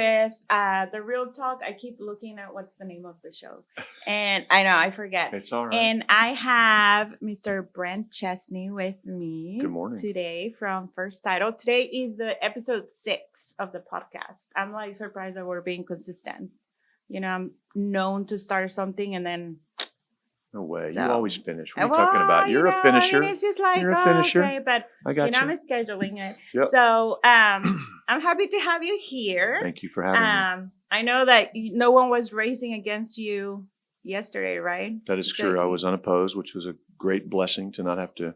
with the Real Talk. I keep looking at what's the name of the show. And I know, I forget. It's all right. And I have Mr. Brent Chesney with me. Good morning. Today from First Title. Today is the episode 6 of the podcast. I'm like surprised that we're being consistent. You know, I'm known to start something and then... No way. So, you always finish. What are you talking about? You're a finisher. I mean, it's just like, You're a finisher. Okay, but I got I'm scheduling it. Yep. So I'm happy to have you here. Thank you for having me. I know that no one was racing against you yesterday, right? That is true. I was unopposed, which was a great blessing to not have to,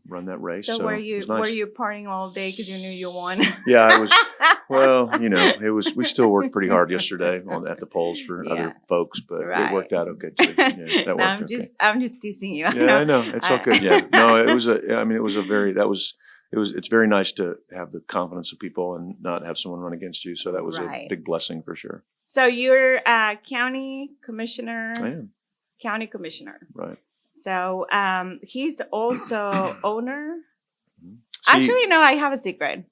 run that race. So were you it was nice. Were you partying all day because you knew you won? Yeah, I was. Well, it was. We still worked pretty hard yesterday at the polls for other folks, but it worked out okay too. Yeah, that worked okay. I'm just teasing you. Yeah, I know. It's all good. Yeah, no, it was it's very nice to have the confidence of people and not have someone run against you. So that was a big blessing for sure. So you're a county commissioner. I am. County commissioner. Right. So he's also owner. See, actually, no, I have a secret.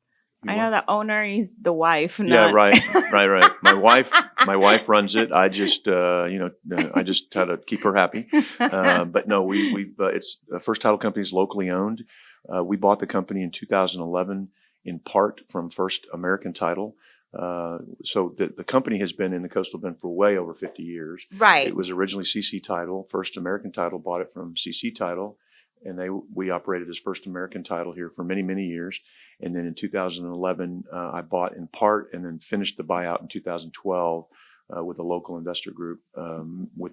I know the owner is the wife. Not... Yeah, right. My wife runs it. I just, I just try to keep her happy. But no, it's First Title Company is locally owned. We bought the company in 2011 in part from First American Title. So the company has been in the Coastal Bend for way over 50 years. Right. It was originally CC Title. First American Title bought it from CC Title. And we operated as First American Title here for many, many years. And then in 2011, I bought in part and then finished the buyout in 2012 with a local investor group, with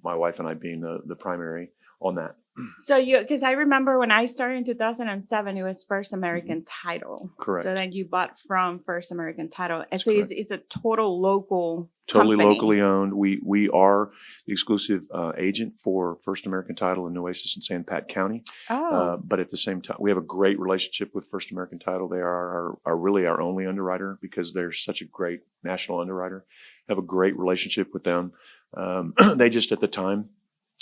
my wife and I being the primary on that. So because I remember when I started in 2007, it was First American Title. Correct. So then you bought from First American Title. And so it's a total local Totally company. Locally owned. We are the exclusive agent for First American Title in Nueces and San Pat County. Oh. But at the same time, we have a great relationship with First American Title. They are really our only underwriter because they're such a great national underwriter. Have a great relationship with them. They just at the time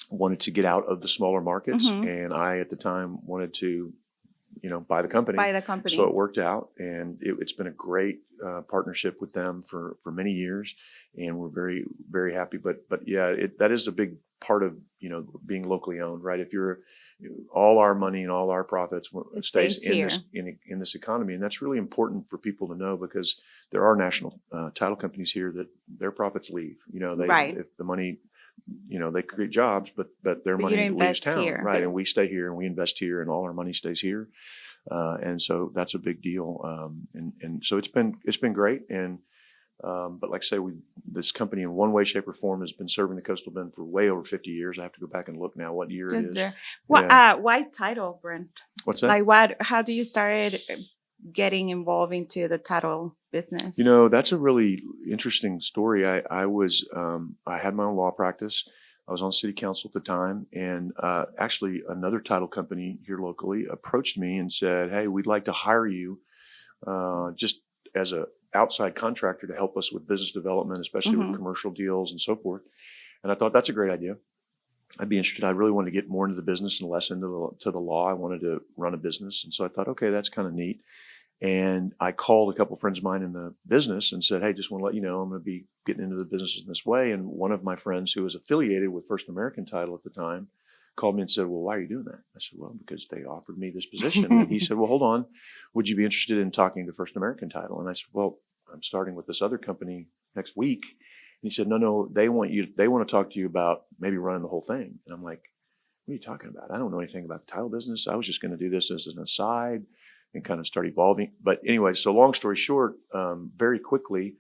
wanted to get out of the smaller markets, and I at the time wanted to buy the company. So it worked out, and it's been a great partnership with them for many years, and we're very, very happy. But yeah, that is a big part of being locally owned, right? If all our money and all our profits stays in this economy, and that's really important for people to know because there are national title companies here that their profits leave. If the money. They create jobs, but their money leaves town, here. right? And we stay here and we invest here, and all our money stays here, and so that's a big deal. And so it's been great. And but like I say, this company in one way, shape, or form has been serving the Coastal Bend for way over 50 years. I have to go back and look now what year it is. Why title, Brent? What's that? Like how do you started getting involved into the title business? That's a really interesting story. I had my own law practice. I was on city council at the time, and actually another title company here locally approached me and said, "Hey, we'd like to hire you just as a outside contractor to help us with business development, especially with commercial deals and so forth." And I thought that's a great idea. I'd be interested. I really wanted to get more into the business and less into the law. I wanted to run a business, and so I thought, okay, that's kind of neat. And I called a couple of friends of mine in the business and said, "Hey, just want to let you know I'm going to be getting into the business in this way." And one of my friends who was affiliated with First American Title at the time called me and said, "Well, why are you doing that?" I said, "Well, because they offered me this position." And he said, "Well, hold on. Would you be interested in talking to First American Title?" And I said, "Well, I'm starting with this other company next week." And he said, No, they want to talk to you about maybe running the whole thing. And I'm like, "What are you talking about? I don't know anything about the title business. I was just going to do this as an aside and kind of start evolving." But anyway, so long story short, very quickly,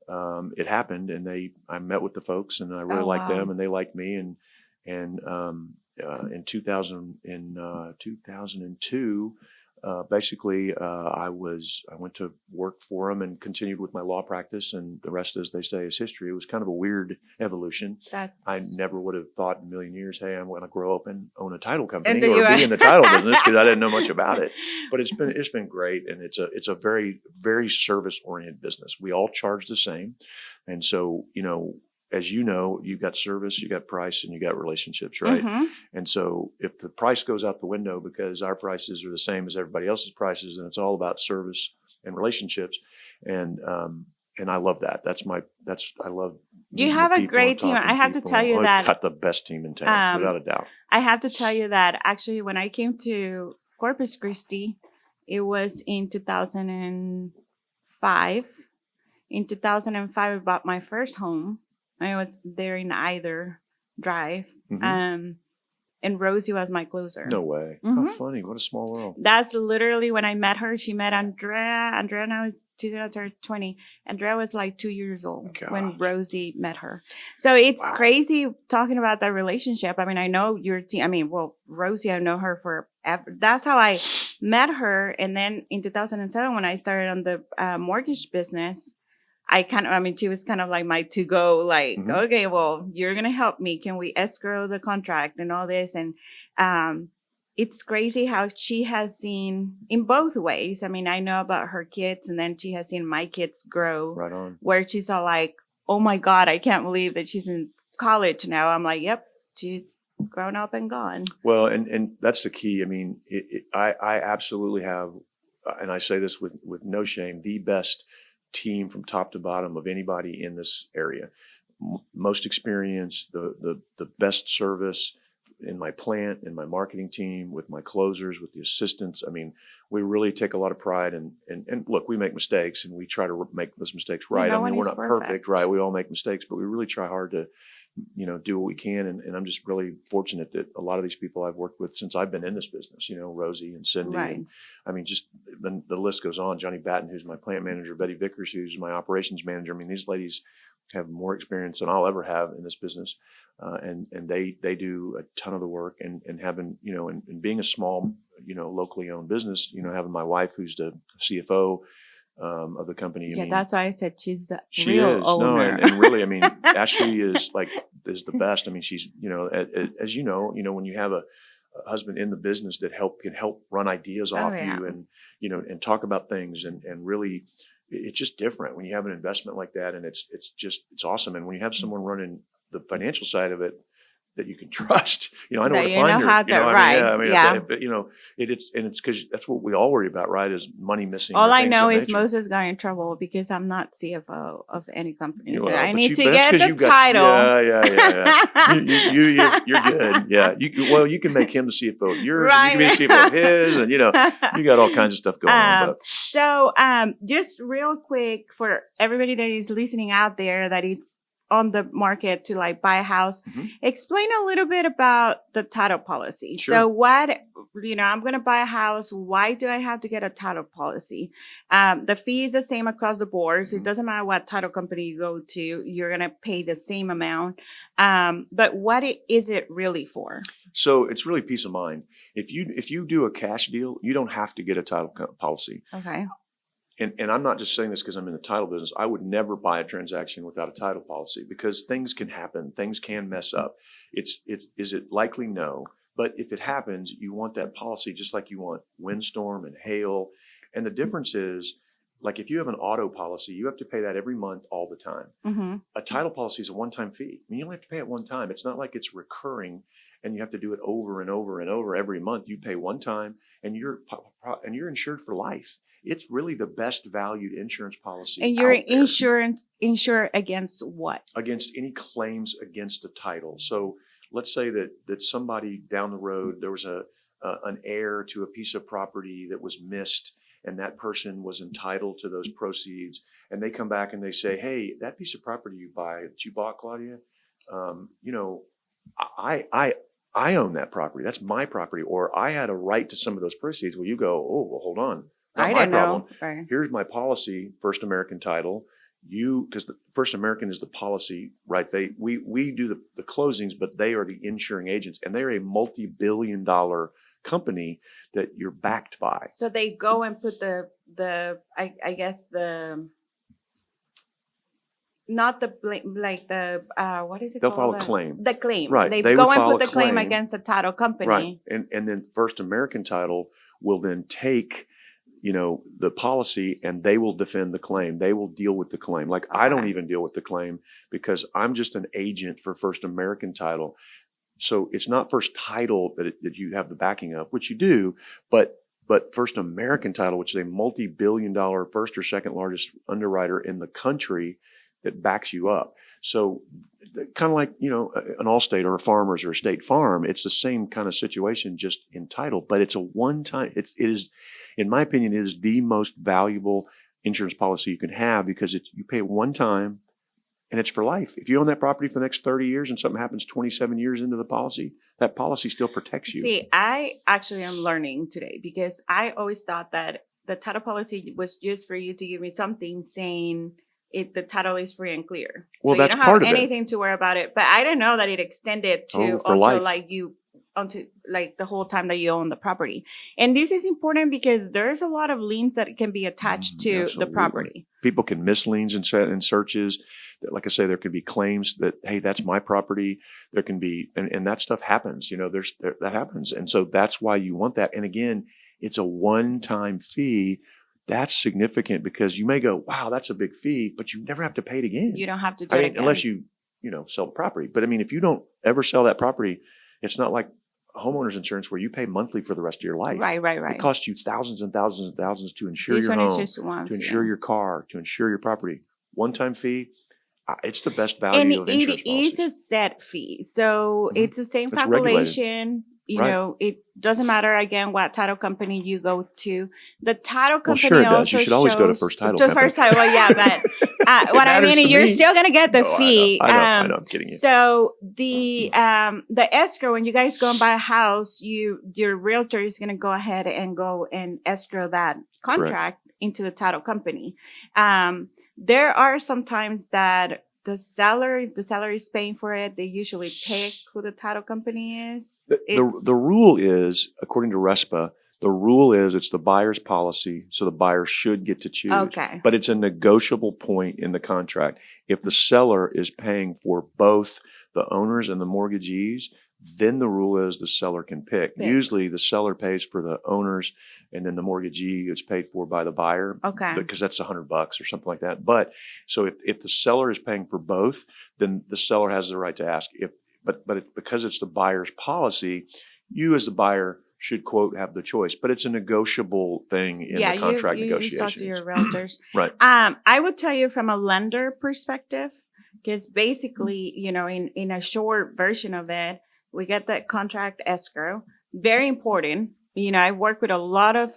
it happened, and I met with the folks, and I really liked them, and they liked me, and in 2002, basically, I went to work for them and continued with my law practice, and the rest, as they say, is history. It was kind of a weird evolution. I never would have thought in a million years, hey, I'm going to grow up and own a title company or be in the title business, because I didn't know much about it. But it's been great, and it's a very, very service oriented business. We all charge the same, and so as you know, you've got service, you got price, and you got relationships, right? And so if the price goes out the window because our prices are the same as everybody else's prices, then it's all about service and relationships. And and I love that. I love. You meeting have with a people and great team. talking I have to people. tell you I've that got the best team in town, without a doubt. I have to tell you that actually when I came to Corpus Christi, it was in 2005. In 2005, I bought my first home. I was there in either drive. Mhm. And Rosie was my closer. No way. How Mhm. funny. What a small world. That's literally when I met her. She met Andrea. Andrea now is 2020. Andrea was like 2 years old when Gosh. Rosie met her. So it's Wow. crazy talking about that relationship. I mean, I know your team. I mean, well, Rosie, I know her forever. That's how I met her. And then in 2007, when I started on the mortgage business, she was kind of like my to go, like, Mhm. okay, well, you're going to help me. Can we escrow the contract and all this? And, it's crazy how she has seen in both ways. I mean, I know about her kids, and then she has seen my kids grow. Right on. Where she's all like, oh my God, I can't believe that she's in college now. I'm like, yep, she's grown up and gone. Well, and that's the key. I mean, I absolutely have, and I say this with no shame, the best team from top to bottom of anybody in this area. Most experience, the best service in my plant, in my marketing team, with my closers, with the assistants. I mean, we really take a lot of pride and look, we make mistakes and we try to make those mistakes right. no I one mean, we're is not perfect. perfect, right? We all make mistakes, but we really try hard to, do what we can. And I'm just really fortunate that a lot of these people I've worked with since I've been in this business, Rosie and Cindy. Right. And I mean, just the list goes on. Johnny Batten, who's my plant manager, Betty Vickers, who's my operations manager. I mean, these ladies have more experience than I'll ever have in this business. And they do a ton of the work and having, and being a small, locally owned business, having my wife, who's the CFO, of the company. Yeah, that's why I said she's the She real is. owner. No, and really, I mean, Ashley is the best. I mean, she's, as you know, when you have a husband in the business that can help run ideas off yeah. you and, and talk about things and really, it's just different when you have an investment like that. And it's awesome. And when you have someone running the financial side of it that you can trust, I know where to find her. Yeah. It's because that's what we all worry about, right? Is money missing. All I know is Moses got in trouble because I'm not CFO of any company. So I need to get the title. Yeah. You're good. Yeah. You can make him the CFO of yours. Right. And you can be the CFO of his, and you got all kinds of stuff going on. But. So just real quick for everybody that is listening out there, that it's on the market to buy a house, explain a little bit about the title policy. Sure. So what, I'm going to buy a house. Why do I have to get a title policy? The fee is the same across the board. So it doesn't matter what title company you go to, you're going to pay the same amount. But what is it really for? So it's really peace of mind. If you do a cash deal, you don't have to get a title policy. Okay. And I'm not just saying this because I'm in the title business. I would never buy a transaction without a title policy because things can happen. Things can mess up. Is it likely? No. But if it happens, you want that policy just like you want windstorm and hail. And the difference is, if you have an auto policy, you have to pay that every month all the time. Mm-hmm. A title policy is a one-time fee. I mean, you only have to pay it one time. It's not like it's recurring and you have to do it over and over and over every month. You pay one time and you're insured for life. It's really the best valued insurance policy. And you're insured against what? Against any claims against the title. So let's say that somebody down the road, there was an heir to a piece of property that was missed, and that person was entitled to those proceeds. And they come back and they say, hey, that piece of property you bought, Claudia, I own that property. That's my property. Or I had a right to some of those proceeds. Well, you go, oh, well, hold on. Not my problem. Right. Here's my policy, First American Title. Because the First American is the policy, right? We do the closings, but they are the insuring agents, and they're a multi-billion-dollar company that you're backed by. So they go and put what is it? They'll called? file a claim. The claim, right? They go and put the claim against the title company, right? And then First American Title will then take, the policy, and they will defend the claim. They will deal with the claim. Okay. I don't even deal with the claim because I'm just an agent for First American Title. So it's not First Title that you have the backing of, which you do, but but First American Title, which is a multi-billion-dollar first or second largest underwriter in the country that backs you up. So kind of like, an Allstate or a Farmers or a State Farm, it's the same kind of situation, just in title, but it's a one-time, it is, in my opinion, it is the most valuable insurance policy you can have because you pay it one time and it's for life. If you own that property for the next 30 years and something happens 27 years into the policy, that policy still protects you. See, I actually am learning today because I always thought that the title policy was just for you to give me something saying the title is free and clear. Well, so that's you don't part have of anything to worry about it. But I didn't know that it extended to for life. until the whole time that you own the property. And this is important because there's a lot of liens that can be attached to the property. People can miss liens in searches. Like I say, there can be claims that, hey, that's my property. There can be, and that stuff happens. That happens. And so that's why you want that. And again, it's a one-time fee. That's significant because you may go, wow, that's a big fee, but you never have to pay it again. You don't have to do it again. Unless you sell the property. But I mean, if you don't ever sell that property, it's not like homeowners insurance where you pay monthly for the rest of your life. Right. It costs you thousands and thousands and thousands to insure your home, to insure your car, to insure your property. One-time fee, it's the best value of insurance policies. It is a set fee. So it's the same calculation. It doesn't matter, again, what title company you go to. The title company sure it does. also You should always go to First Title Company. First Title, well, yeah, but what I mean is you're still going to get the fee. I know, I'm kidding you. So the escrow, when you guys go and buy a house, your realtor is going to go ahead and go and escrow that contract into the title company. There are some times that if the seller is paying for it, they usually pick who the title company is. The rule is, according to RESPA, the rule is it's the buyer's policy, so the buyer should get to choose. Okay. But it's a negotiable point in the contract. If the seller is paying for both the owners and the mortgagees, then the rule is the seller can pick. Usually the seller pays for the owners and then the mortgagee is paid for by the buyer. Okay. Because that's $100 or something like that. But so if the seller is paying for both, then the seller has the right to ask. Because it's the buyer's policy, you as the buyer should, quote, have the choice. But it's a negotiable thing in the contract negotiations. You talk to your realtors. Right. I would tell you from a lender perspective, because basically, in a short version of it, we get that contract escrow. Very important. I work with a lot of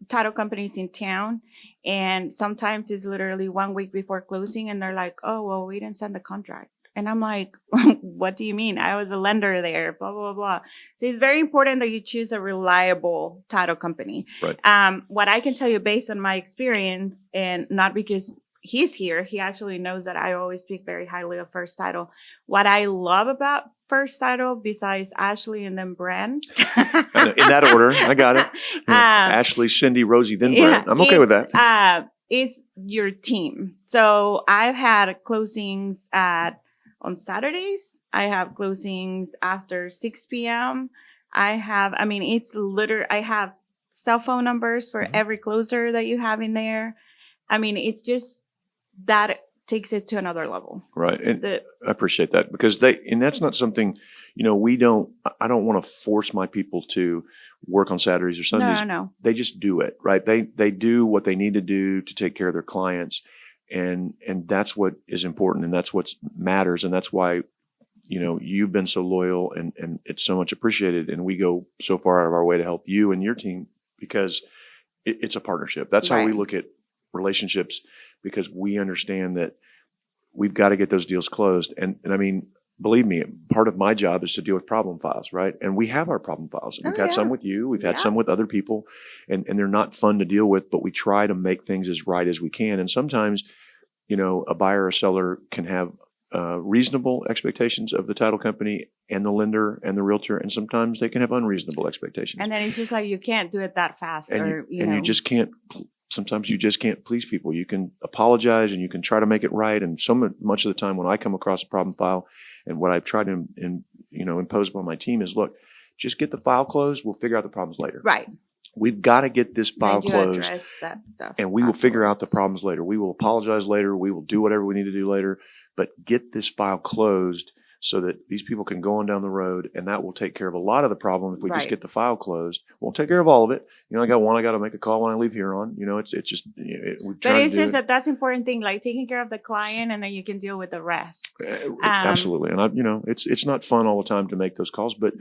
title companies in town, and sometimes it's literally 1 week before closing, and they're like, "Oh, well, we didn't send the contract." And I'm like, "What do you mean? I was a lender there, blah, blah, blah." So it's very important that you choose a reliable title company. Right. What I can tell you based on my experience, and not because he's here, he actually knows that I always speak very highly of First Title. What I love about First Title, besides Ashley and then Brent. In that order, I got it. Ashley, Cindy, Rosie, then Brent. I'm okay with that. Is your team. So I've had closings on Saturdays. I have closings after 6 p.m. I have cell phone numbers for every closer that you have in there. It's just that takes it to another level. Right. And I appreciate that because that's not something, I don't want to force my people to work on Saturdays or Sundays. No. They just do it, right? They do what they need to do to take care of their clients. And that's what is important. And that's what matters. And that's why, you've been so loyal and it's so much appreciated. And we go so far out of our way to help you and your team because it's a partnership. That's how we look at relationships, because we understand that we've got to get those deals closed. And believe me, part of my job is to deal with problem files, right? And we have our problem files. We've had some with you. We've had some with other people, and they're not fun to deal with, but we try to make things as right as we can. And sometimes, a buyer or seller can have reasonable expectations of the title company and the lender and the realtor, and sometimes they can have unreasonable expectations. And then it's just like you can't do it that fast, you just can't. Sometimes you just can't please people. You can apologize and you can try to make it right. And so much of the time when I come across a problem file, and what I've tried to impose upon my team is, look, just get the file closed. We'll figure out the problems later. Right. We've got to get this file closed. Address that stuff and we will figure out the problems later. We will apologize later. We will do whatever we need to do later. But get this file closed so that these people can go on down the road, and that will take care of a lot of the problem if we just Right. get the file closed. Won't take care of all of it. I got to make a call when I leave here on. It's just we But try to it's do just it. that's important thing, like taking care of the client, and then you can deal with the rest. Absolutely, and it's not fun all the time to make those calls, but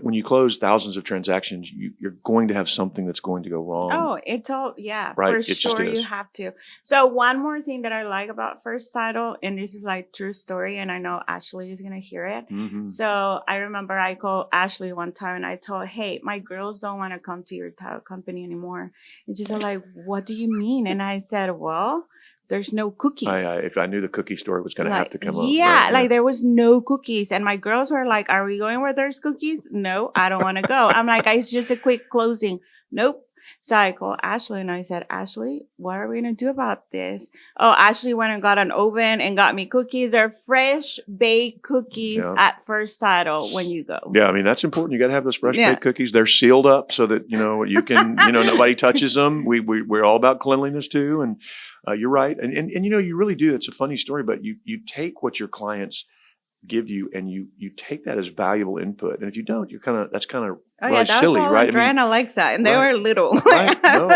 when you close thousands of transactions, you're going to have something that's going to go wrong. Oh, it's all, yeah, Right, for it just sure you is. have to. So one more thing that I like about First Title, and this is like true story, and I know Ashley is gonna hear it. Mhm. So I remember I called Ashley one time and I told, hey, my girls don't want to come to your title company anymore. And she's like, what do you mean? And I said, well, there's no cookies. If I knew the cookie story was going to have to come up. Yeah, right, like there was no cookies. And my girls were like, are we going where there's cookies? No, I don't want to go. I'm like, it's just a quick closing. Nope. So I called Ashley and I said, Ashley, what are we going to do about this? Oh, Ashley went and got an oven and got me cookies. They're fresh baked cookies Yeah. at First Title when you go. Yeah, I mean, that's important. You got to have those fresh Yeah. baked cookies. They're sealed up so that, you can, nobody touches them. We're all about cleanliness too. And you're right. And you really do. It's a funny story, but you take what your clients give you and you take that as valuable input. And if you don't, that's kind of Oh yeah, that's silly, all right? Andrea and Alexa, and they right. were little. Right. No,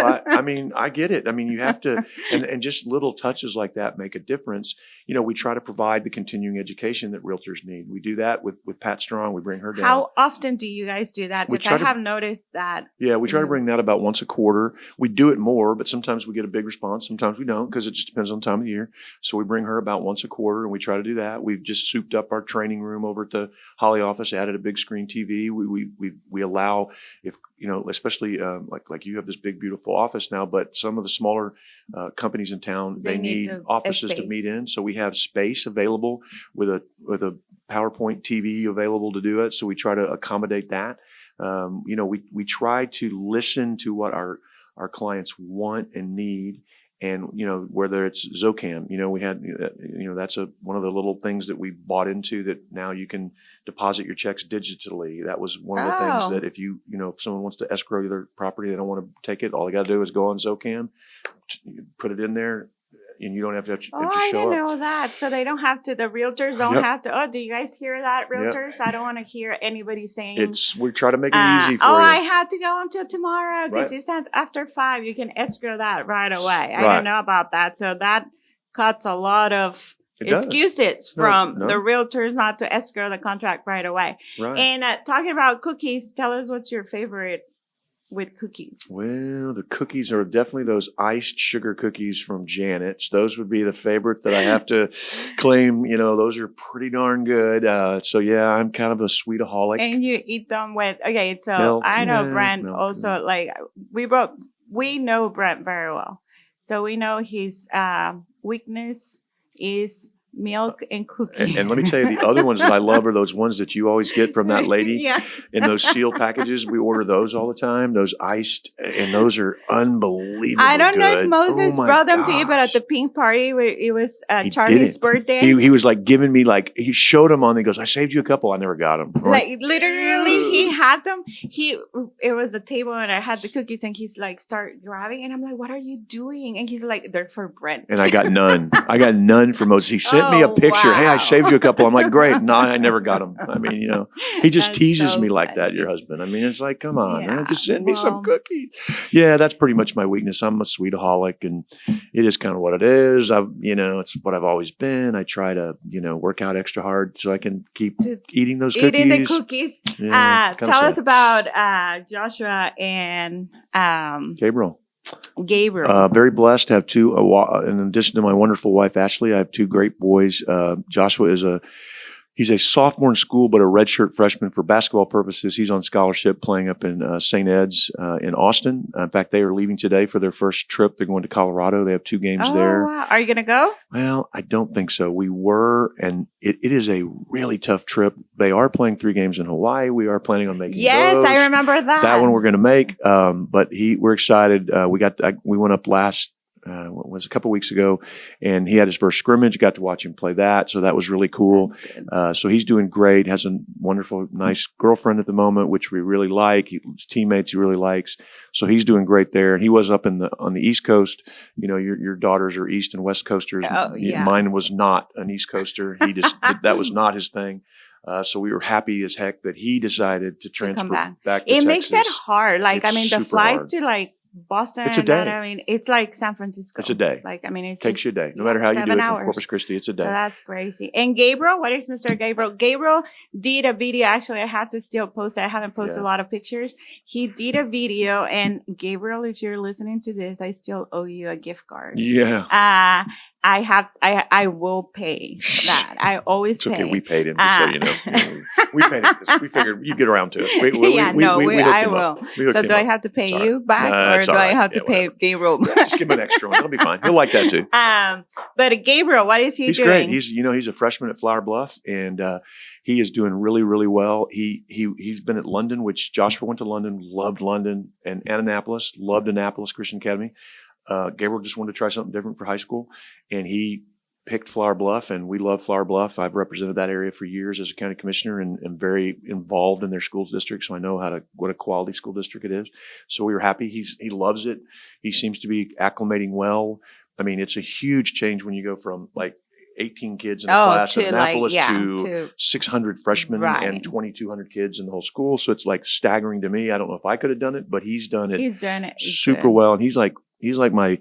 I get it. I mean, you have to, and just little touches like that make a difference. We try to provide the continuing education that realtors need. We do that with Pat Strong. We bring her down. How often do you guys do that? We Because I try to- have noticed that. Yeah, we try to bring that about once a quarter. We do it more, but sometimes we get a big response. Sometimes we don't, because it just depends on the time of the year. So we bring her about once a quarter, and we try to do that. We've just souped up our training room over at the Holly office, added a big screen TV. We allow, if especially like you have this big beautiful office now, but some of the smaller companies in town, they need a offices to space. meet in. So we have space available with a PowerPoint TV available to do it. So we try to accommodate that. We try to listen to what our clients want and need. And, whether it's Zocam, we had, that's one of the little things that we bought into, that now you can deposit your checks digitally. That was one of the things that if if someone wants to escrow their property, they don't want to take it, all they got to do is go on Zocam, put it in there, and you don't have to Oh, have to I show didn't up. know that. So they don't have to, the realtors don't Yep. have to. Oh, do you guys hear that, Yep. realtors? I don't want to hear anybody saying. We try to make it easy for you. I had to go until tomorrow because Right. it's after 5. You can escrow that right away. I Right. didn't know about that. So that cuts a lot of It does. excuses No, from no. the realtors not to escrow the contract right away. Right. And talking about cookies, tell us what's your favorite with cookies. Well, the cookies are definitely those iced sugar cookies from Janet's. Those would be the favorite that I have to claim. Those are pretty darn good. So yeah, I'm kind of a sweetaholic. And you eat them with, okay, so Milk, I know yeah, Brent milk, also, yeah. like, we know Brent very well. So we know his weakness is milk and cookies. And let me tell you, the other ones that I love are those ones that you always get from that lady Yeah. in those sealed packages. We order those all the time, those iced, and those are unbelievable. I don't know if good. Moses Oh my brought them to you, but at gosh. the pink party, it was He Charlie's didn't. birthday. He was like giving me, like, he showed them on, he goes, I saved you a couple. I never got them. Like literally, he had them. It was a table, and I had the cookies, and he's like, start grabbing, and I'm like, what are you doing? And he's like, they're for Brent. And I got none. I got none from Moses. He sent me a Oh, picture. Hey, I wow. saved you a couple. I'm like, great. No, I never got them. I mean, he just That's teases so me like that, funny. your husband. I mean, it's like, come on, man, Yeah, just send me some well- cookies. Yeah, that's pretty much my weakness. I'm a sweetaholic, and it is kind of what it is. It's what I've always been. I try to, work out extra hard so I can keep eating those cookies. Eating the cookies. Yeah, kinda Tell us sad. about Joshua and Gabriel. Gabriel. Very blessed to have two. In addition to my wonderful wife Ashley, I have two great boys. Joshua he's a sophomore in school, but a redshirt freshman for basketball purposes. He's on scholarship playing up in St. Ed's in Austin. In fact, they are leaving today for their first trip. They're going to Colorado. They have 2 games there. Wow. Are you gonna go? Well, I don't think so. We were, and it is a really tough trip. They are playing 3 games in Hawaii. We are planning on making Yes, those. I remember that. That one we're going to make, but we're excited. We went up what was a couple weeks ago, and he had his first scrimmage. Got to watch him play that, so that was really cool. That's good. So he's doing great. Has a wonderful, nice girlfriend at the moment, which we really like. His teammates he really likes. So he's doing great there. And he was up on the East Coast. You know, your daughters are East and West Coasters. Oh, yeah. Mine was not an East Coaster. He just that was not his thing. So we were happy as heck that he decided to transfer come back. back to It Texas. makes it hard. Like, It's I mean, the super flights hard. to like Boston. It's a and that, day. I mean, it's like San Francisco. It's a day. Like, I mean, it Takes you a day. No matter how you do 7 it from hours. Corpus Christi, it's a day. So that's crazy. And Gabriel, what is Mr. Gabriel? Gabriel did a video. Actually, I had to still post it. I haven't posted Yeah. a lot of pictures. He did a video. And Gabriel, if you're listening to this, I still owe you a gift card. Yeah. I will pay that. I always It's pay. okay. We paid him, just so you know. We paid him because we figured you get around to it. We hooked I him will. up. We hooked So him do I up. have to pay It's all you right. back, No, or it's do all I right. have to Yeah, pay whatever. Gabriel? Just give him an extra one. He'll be fine. He'll like that too. But Gabriel, what is he He's doing? great. He's a freshman at Flower Bluff, and he is doing really, really well. He's been at London, which Joshua went to London, loved London, and Annapolis, loved Annapolis Christian Academy. Gabriel just wanted to try something different for high school, and he picked Flower Bluff, and we love Flower Bluff. I've represented that area for years as a county commissioner and very involved in their schools district, so I know what a quality school district it is. So we were happy. He loves it. He seems to be acclimating well. I mean, it's a huge change when you go from like 18 kids in a class in Annapolis to 600 freshmen and 2,200 kids in the whole school. So it's like staggering to me. I don't know if I could have done it, but he's done it. He's doing it super well. And he's like my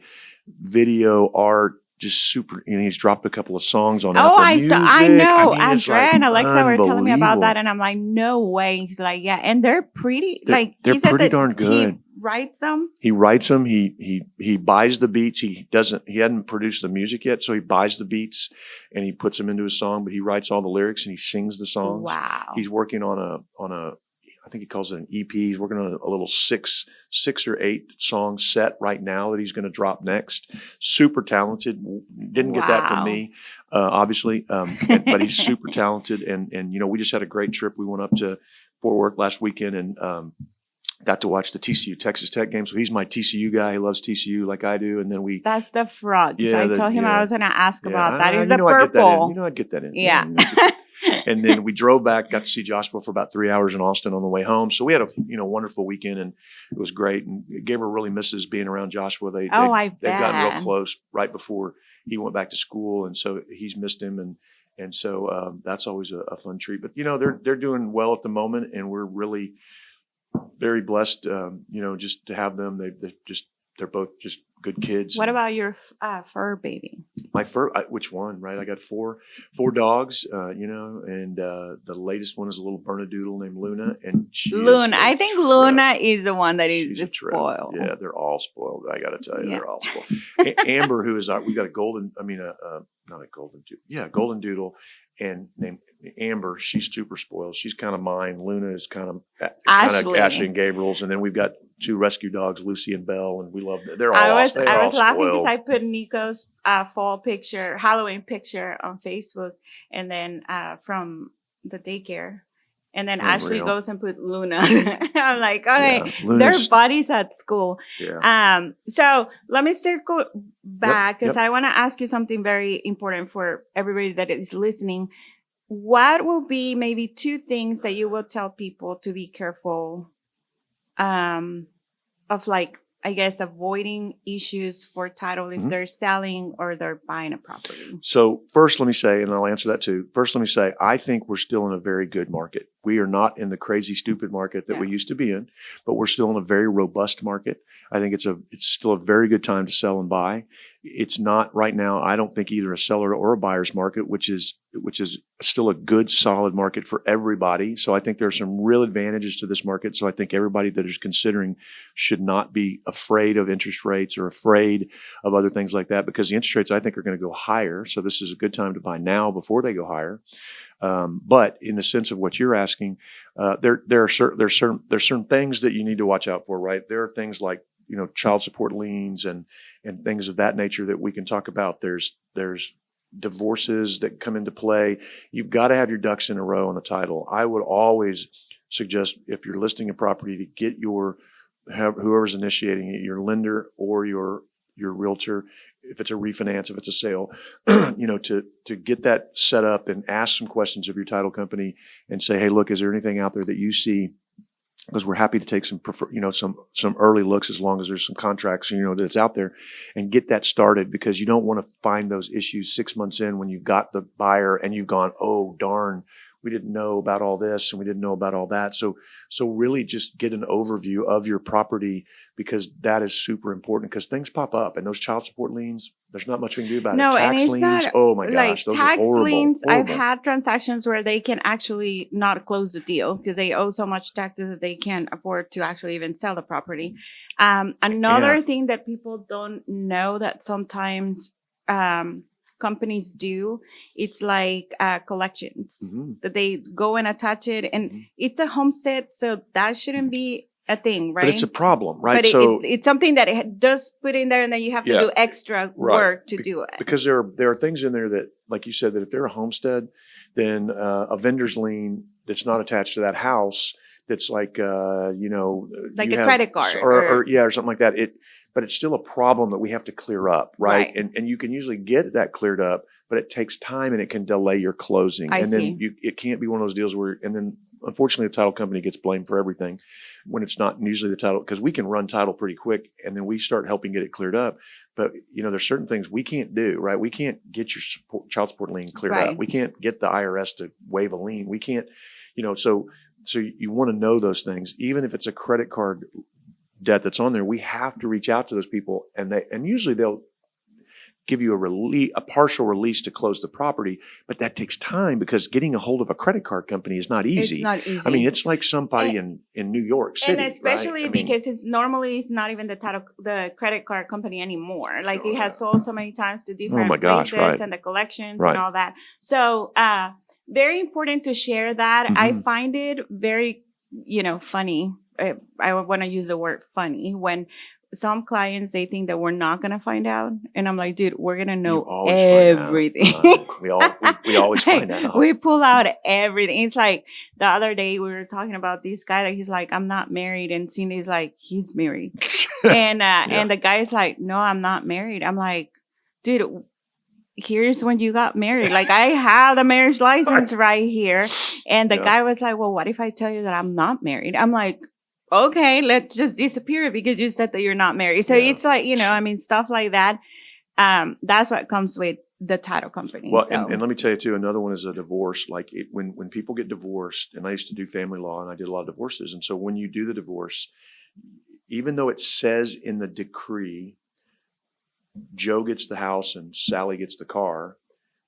video art, just super. And he's dropped a couple of songs on Apple Music. I know. I mean, it's Andrea and Alexa were telling me about unbelievable. that, and I'm like, no way. He's like, yeah, and they're pretty. They're he said pretty that darn good. He writes them. He writes them. He buys the beats. He hadn't produced the music yet, so he buys the beats and he puts them into his song. But he writes all the lyrics and he sings the songs. Wow. He's working on a I think he calls it an EP. He's working on a little six or eight song set right now that he's going to drop next. Super talented. Didn't get that from me, obviously, but he's super talented. And you know, we just had a great trip. We went up to Fort Worth last weekend and got to watch the TCU Texas Tech game. So he's my TCU guy. He loves TCU like I do. And then That's the frogs. Yeah, I told him I was going to ask about that. Is the I'd purple. I'd get that in. Yeah. And then we drove back, got to see Joshua for about 3 hours in Austin on the way home. So we had a wonderful weekend, and it was great. And Gabriel really misses being around Joshua. They've gotten real close right before he went back to school, and so he's missed him. And so that's always a fun treat. But they're doing well at the moment, and we're really very blessed. Just to have them. They're both just good kids. What about your fur baby? My fur, which one, right? I got four dogs, and the latest one is a little Bernedoodle named Luna. And Luna. I think Luna is the one that is spoiled. Yeah, they're all spoiled. I got to tell you, they're all spoiled. Amber, who is, we got a golden doodle, and named Amber. She's super spoiled. She's kind of mine. Luna is kind of Ashley and Gabriel's, and then we've got two rescue dogs, Lucy and Belle, and we love them. They're all I was all laughing spoiled. because I put Nico's fall picture, Halloween picture on Facebook, and then from the daycare. And then Ashley goes and put Luna. I'm like, okay, their buddies at school. Yeah. So let me circle back because I want to ask you something very important for everybody that is listening. What will be maybe two things that you will tell people to be careful of, like, I guess, avoiding issues for title if they're selling or they're buying a property? So first, let me say, and I'll answer that too. First, let me say, I think we're still in a very good market. We are not in the crazy, stupid market that we used to be in, but we're still in a very robust market. I think it's still a very good time to sell and buy. It's not right now, I don't think, either a seller or a buyer's market, which is still a good, solid market for everybody. So I think there are some real advantages to this market. So I think everybody that is considering should not be afraid of interest rates or afraid of other things like that, because the interest rates, I think, are going to go higher. So this is a good time to buy now before they go higher. But in the sense of what you're asking, there are certain things that you need to watch out for, right? There are things like, child support liens and things of that nature that we can talk about. There's divorces that come into play. You've got to have your ducks in a row on the title. I would always suggest, if you're listing a property, to get whoever's initiating it, your lender or your your realtor, if it's a refinance, if it's a sale, to get that set up and ask some questions of your title company and say, hey, look, is there anything out there that you see? Because we're happy to take some early looks as long as there's some contracts, that it's out there, and get that started, because you don't want to find those issues 6 months in when you've got the buyer and you've gone, oh, darn, we didn't know about all this and we didn't know about all that. So really just get an overview of your property, because that is super important, because things pop up, and those child support liens, there's not much we can do about it. No, and Tax it's liens, not oh my like gosh, those tax are horrible. liens. I've horrible. had transactions where they can actually not close the deal because they owe so much taxes that they can't afford to actually even sell the property. Another thing that people don't know that sometimes companies do, it's like collections, that they go and attach it, and it's a homestead, so that shouldn't be a thing, right? But it's a problem, right? But So it's something that it does put in there, and then you have to do extra work to do it. Because there are things in there that, like you said, that if they're a homestead, then a vendor's lien that's not attached to that house, that's like like a credit card or something like that. But it's still a problem that we have to clear up, right? Right. And you can usually get that cleared up, but it takes time and it can delay your closing. Then it can't be one of those deals where, and then unfortunately the title company gets blamed for everything when it's not usually the title, because we can run title pretty quick and then we start helping get it cleared up. But there's certain things we can't do, right? We can't get your child support lien cleared up. We can't get the IRS to waive a lien. We can't, so you want to know those things, even if it's a credit card debt that's on there. We have to reach out to those people, and usually they'll give you a partial release to close the property, but that takes time, because getting a hold of a credit card company is not easy. It's not easy. I mean, it's like somebody in New York City, and especially right? because it's not even the credit card company anymore. Like it has sold so many times to different places, and the collections and all that. So very important to share that. I find it very funny. I want to use the word funny when some clients, they think that we're not going to find out. And I'm like, dude, we're going to know everything. We always find out. We pull out everything. It's like the other day we were talking about this guy that he's like, I'm not married. And Cindy's like, he's married. And the guy's like, no, I'm not married. I'm like, dude, here's when you got married. Like, I have the marriage license right here. And the guy was like, well, what if I tell you that I'm not married? I'm like, okay, let's just disappear because you said that you're not married. So it's like, stuff like that. That's what comes with the title company. Well, and let me tell you too, another one is a divorce. Like when people get divorced, and I used to do family law and I did a lot of divorces. And so when you do the divorce, even though it says in the decree, Joe gets the house and Sally gets the car,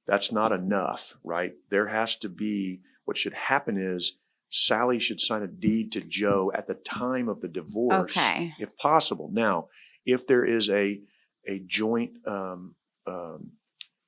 that's not enough, right? There has to be, what should happen is, Sally should sign a deed to Joe at the time of the divorce, if possible. Now, if there is a joint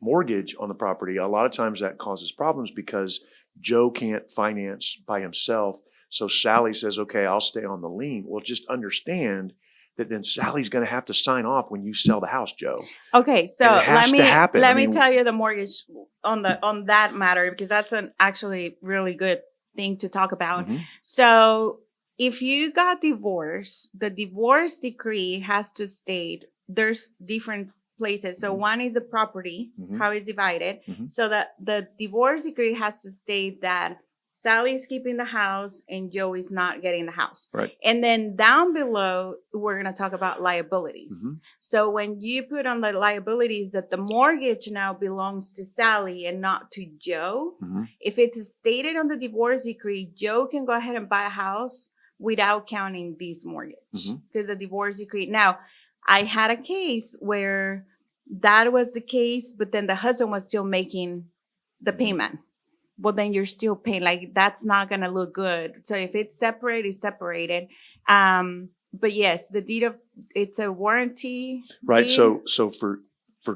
mortgage on the property, a lot of times that causes problems because Joe can't finance by himself. So Sally says, okay, I'll stay on the lien. Well, just understand that then Sally's going to have to sign off when you sell the house, Joe. Okay, so let me tell you the mortgage on that matter, because that's an actually really good thing to talk about. So if you got divorced, the divorce decree has to state there's different places. So one is the property, how it's divided. So that the divorce decree has to state that Sally's keeping the house and Joe is not getting the house. Right. And then down below, we're going to talk about liabilities. So when you put on the liabilities that the mortgage now belongs to Sally and not to Joe, if it's stated on the divorce decree, Joe can go ahead and buy a house without counting this mortgage because the divorce decree. Now, I had a case where that was the case, but then the husband was still making the payment. Well, then you're still paying. Like, that's not going to look good. So if it's separated, it's separated. But yes, the deed of, it's a warranty. Right. Deed. So for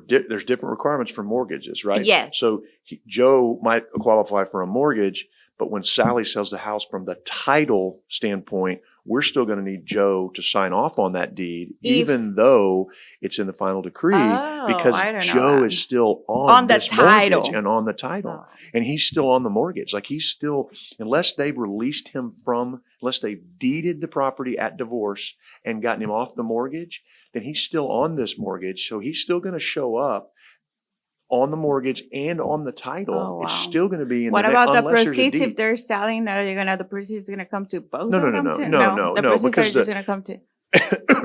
there's different requirements for mortgages, right? Yes. So Joe might qualify for a mortgage, But when Sally sells the house from the title standpoint, we're still going to need Joe to sign off on that deed, even though it's in the final decree, because I don't know Joe that. is still On on the this mortgage title. and on the title. Oh. And he's still on the mortgage. Like he's still, unless they've released him unless they've deeded the property at divorce and gotten him off the mortgage, then he's still on this mortgage. So he's still going to show up on the mortgage and on the title. Oh, wow. It's still going to be in What the about the unless there's a proceeds if deed. they're selling? The proceeds going to come to both No, of no, them? no, too? no, The no, proceeds are because just going to come to.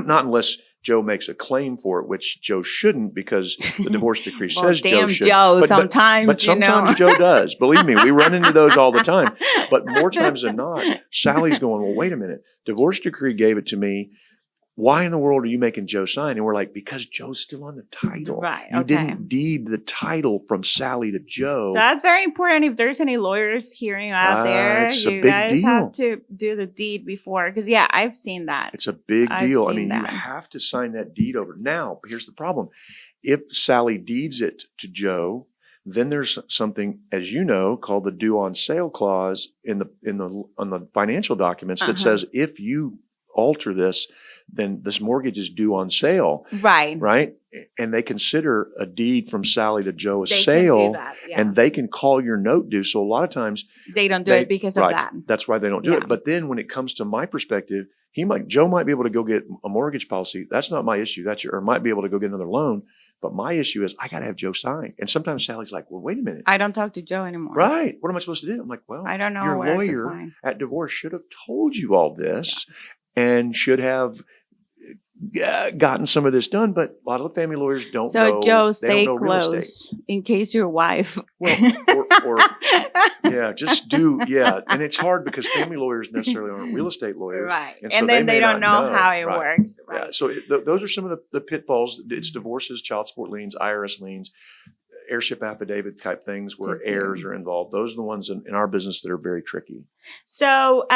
not unless Joe makes a claim for it, which Joe shouldn't, because the divorce decree Well, says Joe damn should. Joe, sometimes, but sometimes Joe does. Believe me, we run into those all the time. But more times than not, Sally's going, well, wait a minute. Divorce decree gave it to me. Why in the world are you making Joe sign? And we're like, because Joe's still on the title. Right. You Okay. didn't deed the title from Sally to Joe. So that's very important. If there's any lawyers hearing out there, it's a you big guys deal. have to do the deed before. Because, yeah, I've seen that. It's a big I've deal. I seen mean, you that. have to sign that deed over. Now, here's the problem. If Sally deeds it to Joe, then there's something, as you know, called the due on sale clause on the financial documents that says if you alter this, then this mortgage is due on sale. Right. And they consider a deed from Sally to Joe a sale, can do that, yeah. and they can call your note due. So a lot of times They don't do it because of that. That's why they don't do Yeah. it. But then when it comes to my perspective, Joe might be able to go get a mortgage policy. That's not my issue. Or might be able to go get another loan. But my issue is I got to have Joe sign. And sometimes Sally's like, well, wait a minute. I don't talk to Joe anymore. Right. What am I supposed to do? I'm like, well, I don't know your where to lawyer find. at divorce should have told you all this and should have gotten some of this done. But a lot of the family lawyers don't know. So, Joe, they stay don't know real estate. close in case your wife. Well, or just do. Yeah. And it's hard because family lawyers necessarily aren't real estate lawyers. Right. And, And so then may they don't not know how it Right. works. Right. Yeah. So those are some of the pitfalls. It's divorces, child support liens, IRS liens, heirship affidavit type things where heirs are involved. Those are the ones in our business that are very tricky. So,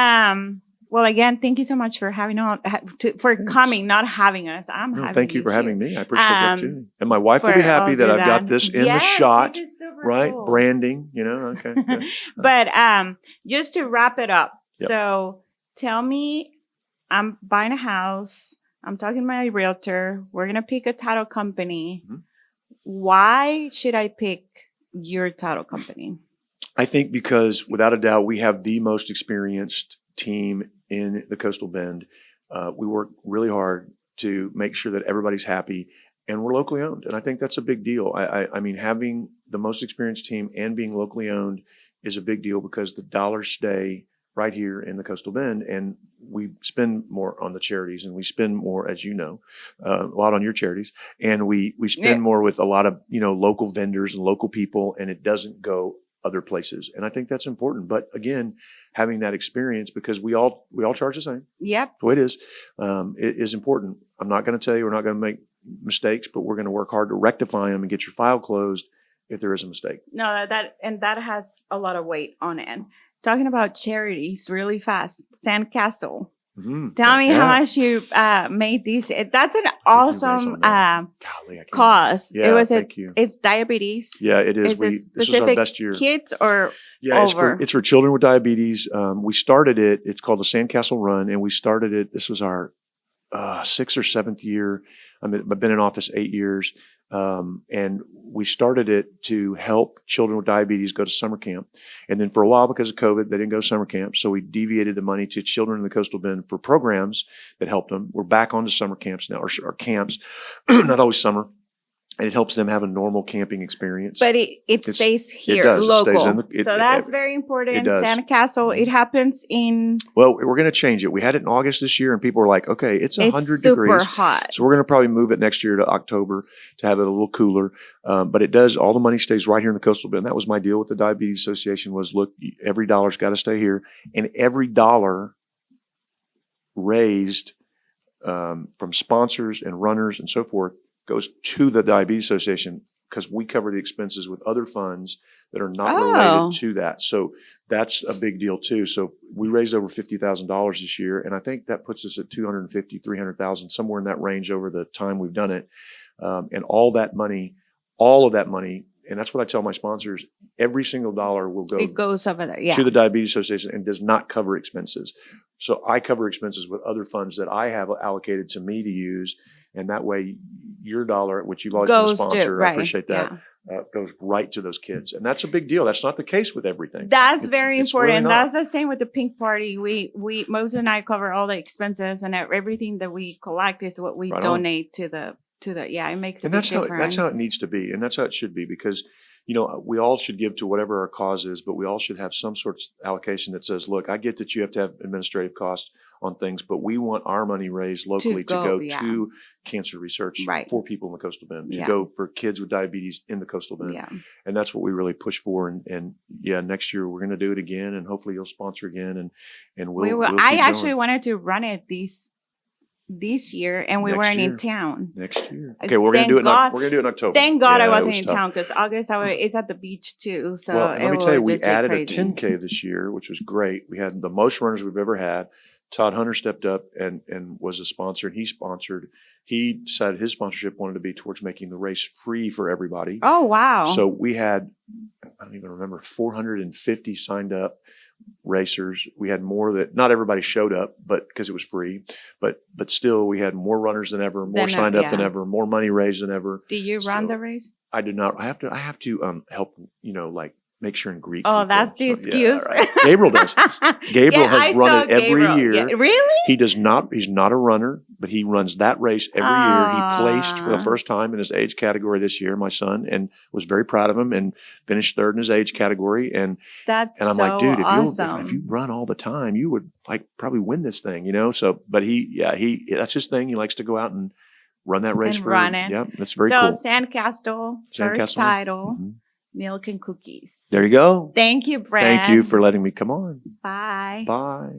well, again, thank you so much for coming, not having us. Thank you for having me. I appreciate the opportunity. And my wife will be happy that I've got this in the shot, right? Cool. Branding, okay. Good. But just to wrap it up. Yep. So tell me, I'm buying a house. I'm talking to my realtor. We're going to pick a title company. Mm-hmm. Why should I pick your title company? I think because without a doubt, we have the most experienced team in the Coastal Bend. We work really hard to make sure that everybody's happy, and we're locally owned. And I think that's a big deal. I mean, having the most experienced team and being locally owned is a big deal because the dollars stay right here in the Coastal Bend, and we spend more on the charities, and we spend more, as you know, a lot on your charities, and we spend more with a lot of local vendors and local people, and it doesn't go other places. And I think that's important. But again, having that experience, because we all charge the same. Yep. The way it is important. I'm not going to tell you we're not going to make mistakes, but we're going to work hard to rectify them and get your file closed if there is a mistake. No, that has a lot of weight on it. Talking about charities really fast. Sandcastle. Mm-hmm. Tell me how much you made these. That's an awesome cause. Yeah, it's diabetes. Yeah, it is. This was our best year. Kids or over? It's for children with diabetes. We started it. It's called the Sandcastle Run, and we started it. This was our 6th or 7th year. I've been in office 8 years. And we started it to help children with diabetes go to summer camp. And then for a while, because of COVID, they didn't go to summer camp. So we deviated the money to children in the Coastal Bend for programs that helped them. We're back onto summer camps now, or camps, not always summer. And it helps them have a normal camping experience. But it stays here, local. So that's very important. Sandcastle, it happens in... Well, we're going to change it. We had it in August this year, and people were like, okay, it's 100 degrees. It's super hot. So we're going to probably move it next year to October to have it a little cooler. But it does, all the money stays right here in the Coastal Bend. That was my deal with the Diabetes Association was, look, every dollar's got to stay here. And every dollar raised from sponsors and runners and so forth goes to the Diabetes Association because we cover the expenses with other funds that are not related to that. So that's a big deal too. So we raised over $50,000 this year, and I think that puts us at $250,000, $300,000, somewhere in that range over the time we've done it. And all of that money and that's what I tell my sponsors, every single dollar will go It goes over there. Yeah. to the Diabetes Association and does not cover expenses. So I cover expenses with other funds that I have allocated to me to use. And that way your dollar, which you've always been a Goes to, sponsor, I right, appreciate that, goes right to those kids. And that's a big deal. That's not the case with everything. That's very it's important. really not. That's the same with the pink party. We Moses and I cover all the expenses, and everything that we collect is what we Right on. donate to the it makes a And big that's difference. how it needs to be. And that's how it should be, because, we all should give to whatever our cause is, but we all should have some sort of allocation that says, look, I get that you have to have administrative costs on things, but we want our money raised locally to go to cancer research for people in the Coastal Bend, to go for kids with diabetes in the Coastal Bend. Yeah. And that's what we really push for. And next year we're going to do it again, and hopefully you'll sponsor again, and we'll I keep actually going. wanted to run it this year, and we Next weren't year. in town. Next year. Okay, we're going to do it. We're going to do it in October. Thank God I Yeah, it wasn't was in tough. town, because August it's at the beach too. So Well, let me tell you, we just be added a crazy. 10K this year, which was great. We had the most runners we've ever had. Todd Hunter stepped up and was a sponsor, and he decided his sponsorship wanted to be towards making the race free for everybody. Oh, wow. So we had, I don't even remember, 450 signed up racers. We had more that not everybody showed up, but because it was free, but still we had more runners than ever, more signed up than ever, more money raised than ever. Do you run the race? I did not. I have to help, like make sure and greet Oh, people. that's the excuse. Yeah, right. Gabriel does. Gabriel has run it every year. Yeah. Really? He does not. He's not a runner, but he runs that race every year. He placed for the first time in his age category this year, my son, and was very proud of him, and finished third in his age category. And I'm like, dude, if you run all the time, you would probably win this thing, So, but he that's his thing. He likes to go out and run that race run it. Yeah, that's very cool. Sandcastle, first title. Mm-hmm. Milk and cookies. There you go. Thank you, Brent. Thank you for letting me come on. Bye. Bye.